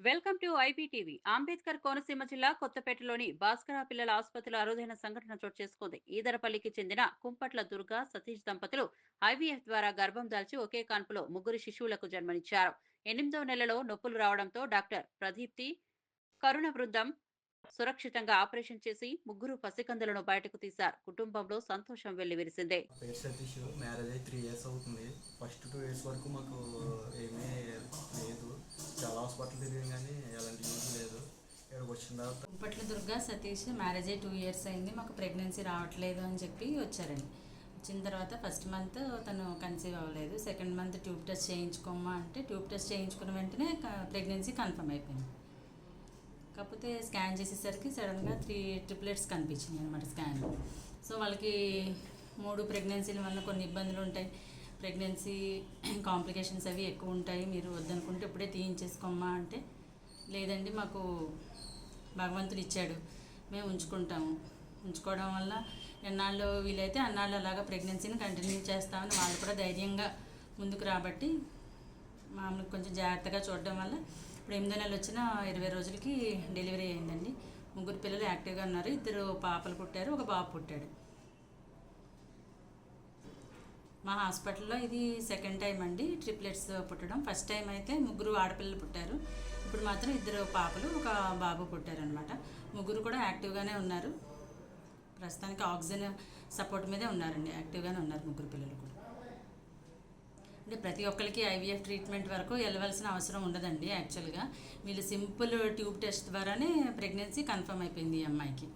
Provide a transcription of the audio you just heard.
Welcome to IPTV. Ambedkar Konaseema జిల్లా కొత్తపేటలోని భాస్కర పిల్లల ఆసుపత్రిలో అరుదైన సంఘటన చోటు చేసుకుంది. ఈదరపల్లికి చెందిన కుంపట్ల దుర్గా సతీష్ దంపతులు ఐవీఎఫ్ ద్వారా గర్భం దాల్చి ఒకే కాన్పులో ముగ్గురు శిశువులకు జన్మనిచ్చారు. 8వ నెలలో నొప్పులు రావడంతో డాక్టర్ ప్రదీప్తి కరుణ బృందం సురక్షితంగా ఆపరేషన్ చేసి ముగ్గురు పసికందులను బయటకు తీశారు. కుటుంబంలో సంతోషం వెల్లివిరిసిందే. పేరు సతీష్. మ్యారేజ్ అయ్యి 3 ఇయర్స్ అవుతుంది. ఫస్ట్ 2 ఇయర్స్ వరకు మాకు ఏమీ లేదు. చాలా హాస్పిటల్ తిరిగాం కానీ ఎలాంటి యూజ్ లేదు. ఇక్కడికి వచ్చిన తర్వాత కుంపట్ల దుర్గా సతీష్ మ్యారేజ్ అయ్యి 2 ఇయర్స్ అయింది. మాకు ప్రెగ్నెన్సీ రావట్లేదు అని చెప్పి వచ్చారండి. వచ్చిన తర్వాత ఫస్ట్ మంత్ తను కన్సీవ్ అవ్వలేదు. సెకండ్ మంత్ ట్యూబ్ టెస్ట్ చేయించుకోమ్మా అంటే ట్యూబ్ టెస్ట్ చేయించుకున్న వెంటనే ప్రెగ్నెన్సీ కన్ఫర్మ్ అయిపోయింది. కాకపోతే స్కాన్ చేసేసరికి సడన్గా 3 ట్రిప్లెట్స్ కనిపించినాయి అనమాట స్కాన్లో. సో వాళ్ళకి 3 ప్రెగ్నెన్సీల వల్ల కొన్ని ఇబ్బందులు ఉంటాయి. ప్రెగ్నెన్సీ కాంప్లికేషన్స్ అవి ఎక్కువ ఉంటాయి, మీరు వద్దనుకుంటే ఇప్పుడే తీయించేసుకోమ్మా అంటే లేదండి మాకు భగవంతుడు ఇచ్చాడు, మేము ఉంచుకుంటాము. ఉంచుకోవడం వల్ల ఎన్నాళ్ళు వీలైతే అన్నాళ్ళు అలాగా ప్రెగ్నెన్సీని కంటిన్యూ చేస్తామని వాళ్ళు కూడా ధైర్యంగా ముందుకు రాబట్టి మామూలు కొంచెం జాగ్రత్తగా చూడడం వల్ల ఇప్పుడు 8వ నెల వచ్చిన 20 రోజులకి డెలివరీ అయిందండి. ముగ్గురు పిల్లలు యాక్టివ్గా ఉన్నారు. 2 పాపలు పుట్టారు, ఒక బాబు పుట్టాడు. మా హాస్పిటల్లో ఇది సెకండ్ టైం అండి ట్రిప్లెట్స్ పుట్టడం. ఫస్ట్ టైం అయితే ముగ్గురు ఆడపిల్లలు పుట్టారు. ఇప్పుడు మాత్రం 2 పాపలు, ఒక బాబు పుట్టారు అనమాట. ముగ్గురు కూడా యాక్టివ్గానే ఉన్నారు. ప్రస్తుతానికి ఆక్సిజన్ సపోర్ట్ మీదే ఉన్నారండి, యాక్టివ్గానే ఉన్నారు ముగ్గురు పిల్లలు కూడా. అంటే ప్రతి ఒక్కరికి ఐవీఎఫ్ ట్రీట్మెంట్ వరకు వెళ్ళవలసిన అవసరం ఉండదండి. యాక్చువల్గా వీళ్ళు సింపుల్ ట్యూబ్ టెస్ట్ ద్వారానే ప్రెగ్నెన్సీ కన్ఫర్మ్ అయిపోయింది ఈ అమ్మాయికి.